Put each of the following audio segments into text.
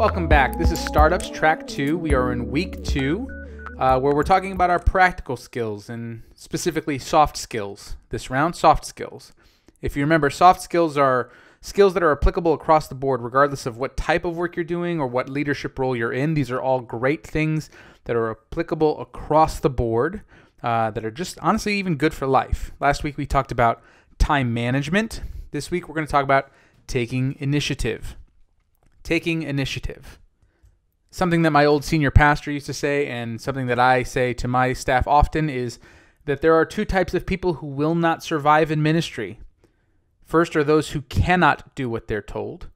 Welcome back. This is Startups Track 2. We are in week 2, where we're talking about our practical skills and specifically soft skills. This round, soft skills. If you remember, soft skills are skills that are applicable across the board, regardless of what type of work you're doing or what leadership role you're in. These are all great things that are applicable across the board, that are just honestly even good for life. Last week we talked about time management. This week we're going to talk about taking initiative. Taking initiative. Something that my old senior pastor used to say, and something that I say to my staff often, is that there are two types of people who will not survive in ministry. First are those who cannot do what they're told,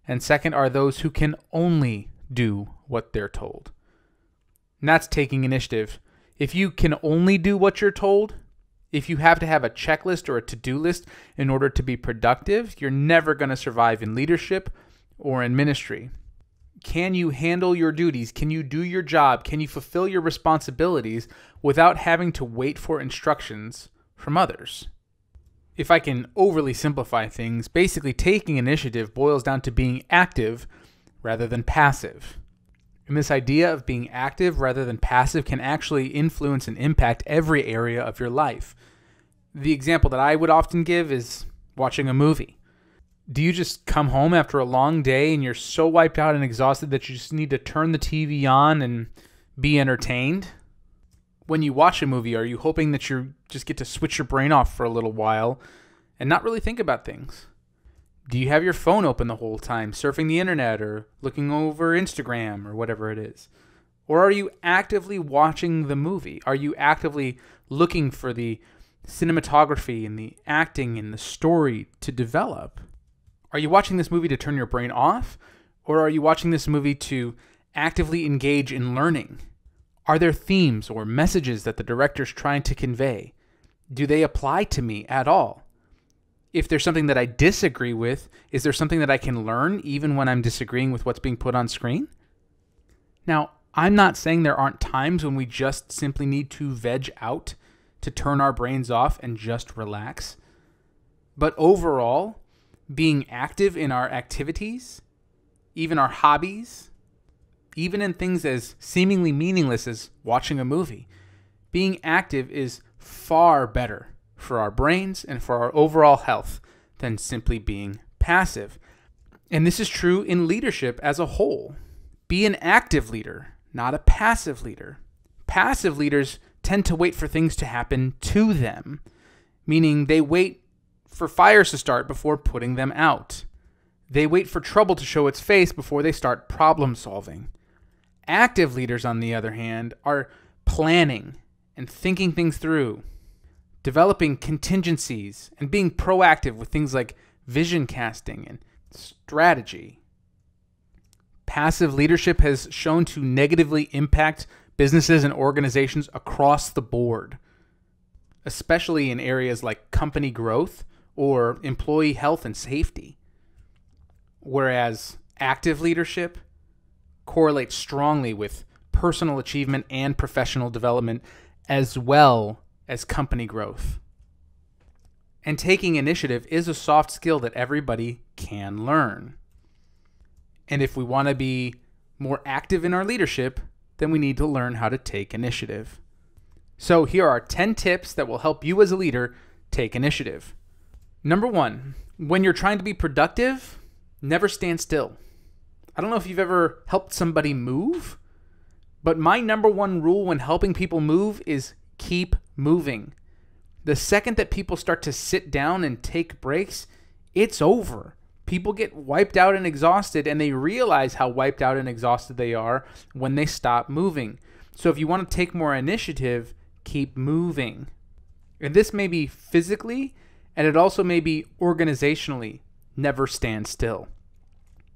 and second are those who can only do what they're told. And that's taking initiative. If you can only do what you're told, if you have to have a checklist or a to-do list in order to be productive, you're never going to survive in leadership or in ministry. Can you handle your duties? Can you do your job? Can you fulfill your responsibilities without having to wait for instructions from others? If I can overly simplify things, basically taking initiative boils down to being active rather than passive. And this idea of being active rather than passive can actually influence and impact every area of your life. The example that I would often give is watching a movie. Do you just come home after a long day and you're so wiped out and exhausted that you just need to turn the TV on and be entertained? When you watch a movie, are you hoping that you just get to switch your brain off for a little while and not really think about things? Do you have your phone open the whole time, surfing the internet or looking over Instagram or whatever it is? Or are you actively watching the movie? Are you actively looking for the cinematography and the acting and the story to develop? Are you watching this movie to turn your brain off? Or are you watching this movie to actively engage in learning? Are there themes or messages that the director's trying to convey? Do they apply to me at all? If there's something that I disagree with, is there something that I can learn even when I'm disagreeing with what's being put on screen? Now, I'm not saying there aren't times when we just simply need to veg out, to turn our brains off and just relax. But overall, being active in our activities, even our hobbies, even in things as seemingly meaningless as watching a movie, being active is far better for our brains and for our overall health than simply being passive. And this is true in leadership as a whole. Be an active leader, not a passive leader. Passive leaders tend to wait for things to happen to them, meaning they wait for fires to start before putting them out. They wait for trouble to show its face before they start problem solving. Active leaders, on the other hand, are planning and thinking things through, developing contingencies, and being proactive with things like vision casting and strategy. Passive leadership has shown to negatively impact businesses and organizations across the board, especially in areas like company growth or employee health and safety. Whereas active leadership correlates strongly with personal achievement and professional development, as well as company growth. And taking initiative is a soft skill that everybody can learn. And if we want to be more active in our leadership, then we need to learn how to take initiative. So here are 10 tips that will help you as a leader take initiative. Number 1, when you're trying to be productive, never stand still. I don't know if you've ever helped somebody move, but my number 1 rule when helping people move is keep moving. The second that people start to sit down and take breaks, it's over. People get wiped out and exhausted, and they realize how wiped out and exhausted they are when they stop moving. So if you want to take more initiative, keep moving. And this may be physically, and it also may be organizationally. Never stand still.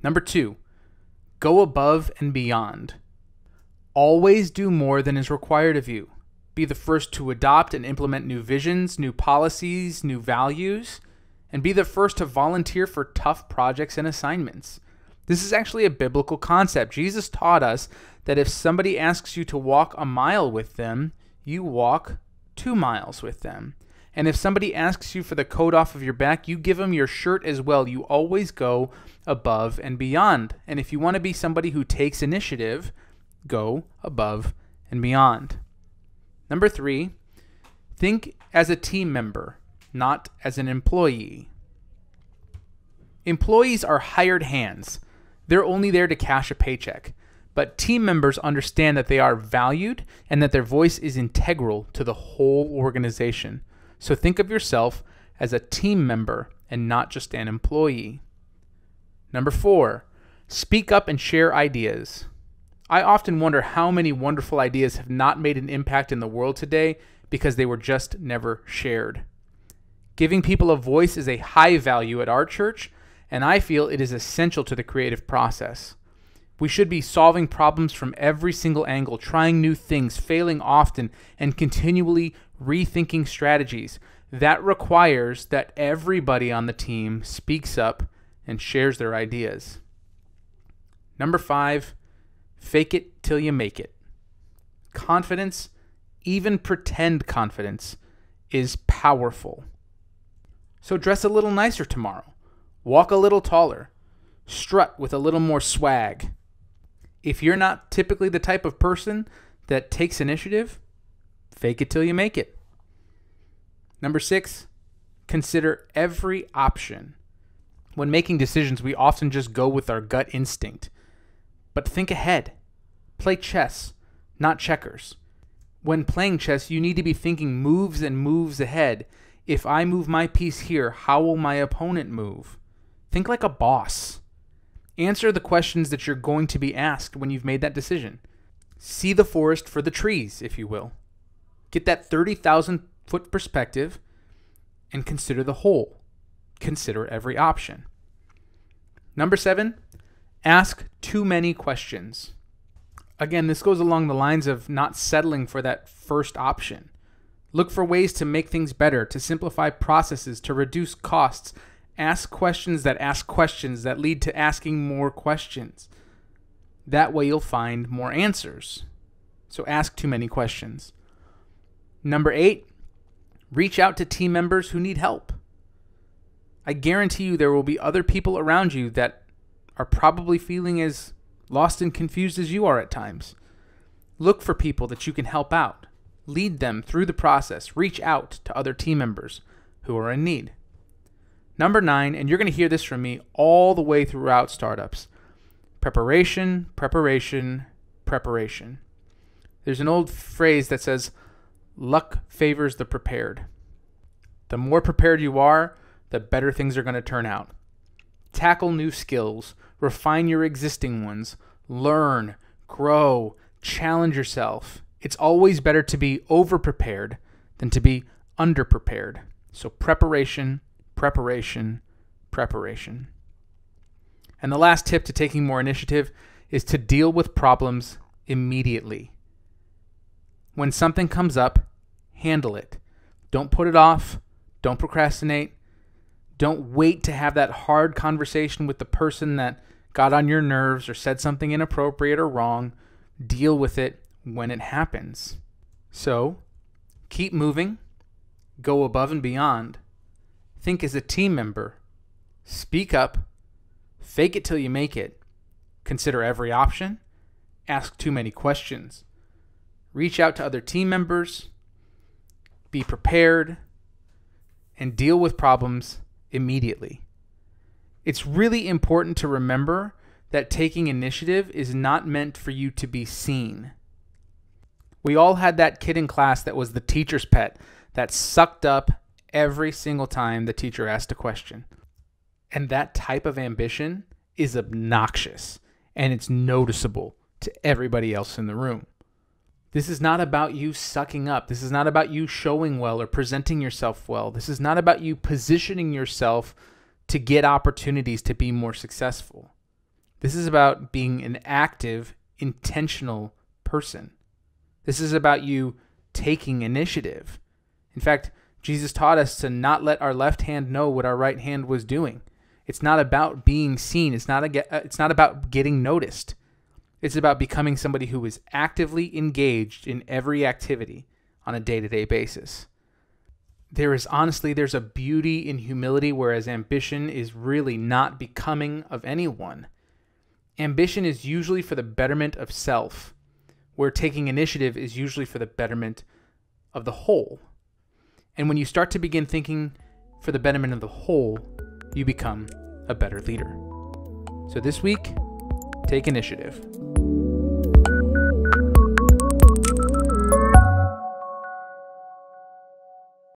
Number 2, go above and beyond. Always do more than is required of you. Be the first to adopt and implement new visions, new policies, new values, and be the first to volunteer for tough projects and assignments. This is actually a biblical concept. Jesus taught us that if somebody asks you to walk a mile with them, you walk 2 miles with them. And if somebody asks you for the coat off of your back, you give them your shirt as well. You always go above and beyond. And if you want to be somebody who takes initiative, go above and beyond. Number 3, think as a team member, not as an employee. Employees are hired hands. They're only there to cash a paycheck. But team members understand that they are valued and that their voice is integral to the whole organization. So think of yourself as a team member and not just an employee. Number 4, speak up and share ideas. I often wonder how many wonderful ideas have not made an impact in the world today because they were just never shared. Giving people a voice is a high value at our church, and I feel it is essential to the creative process. We should be solving problems from every single angle, trying new things, failing often, and continually rethinking strategies. That requires that everybody on the team speaks up and shares their ideas. Number 5, fake it till you make it. Confidence, even pretend confidence, is powerful. So dress a little nicer tomorrow. Walk a little taller. Strut with a little more swag. If you're not typically the type of person that takes initiative, fake it till you make it. Number 6, consider every option. When making decisions, we often just go with our gut instinct. But think ahead. Play chess, not checkers. When playing chess, you need to be thinking moves and moves ahead. If I move my piece here, how will my opponent move? Think like a boss. Answer the questions that you're going to be asked when you've made that decision. See the forest for the trees, if you will. Get that 30,000-foot perspective and consider the whole. Consider every option. Number 7, ask too many questions. Again, this goes along the lines of not settling for that first option. Look for ways to make things better, to simplify processes, to reduce costs. Ask questions that lead to asking more questions. That way you'll find more answers. So ask too many questions. Number 8, reach out to team members who need help. I guarantee you there will be other people around you that are probably feeling as lost and confused as you are at times. Look for people that you can help out. Lead them through the process. Reach out to other team members who are in need. Number 9, and you're going to hear this from me all the way throughout startups. Preparation, preparation, preparation. There's an old phrase that says, luck favors the prepared. The more prepared you are, the better things are going to turn out. Tackle new skills, refine your existing ones, learn, grow, challenge yourself. It's always better to be over-prepared than to be under-prepared. So preparation, preparation, preparation. And the last tip to taking more initiative is to deal with problems immediately. When something comes up, handle it. Don't put it off. Don't procrastinate. Don't wait to have that hard conversation with the person that got on your nerves or said something inappropriate or wrong. Deal with it when it happens. So, keep moving. Go above and beyond. Think as a team member. Speak up. Fake it till you make it. Consider every option. Ask too many questions. Reach out to other team members. Be prepared. And deal with problems immediately. It's really important to remember that taking initiative is not meant for you to be seen. We all had that kid in class that was the teacher's pet that sucked up every single time the teacher asked a question. And that type of ambition is obnoxious, and it's noticeable to everybody else in the room. This is not about you sucking up. This is not about you showing well or presenting yourself well. This is not about you positioning yourself to get opportunities to be more successful. This is about being an active, intentional person. This is about you taking initiative. In fact, Jesus taught us to not let our left hand know what our right hand was doing. It's not about being seen. It's not about getting noticed. It's about becoming somebody who is actively engaged in every activity on a day-to-day basis. there's a beauty in humility, whereas ambition is really not becoming of anyone. Ambition is usually for the betterment of self, where taking initiative is usually for the betterment of the whole. And when you start to begin thinking for the betterment of the whole, you become a better leader. So this week, take initiative.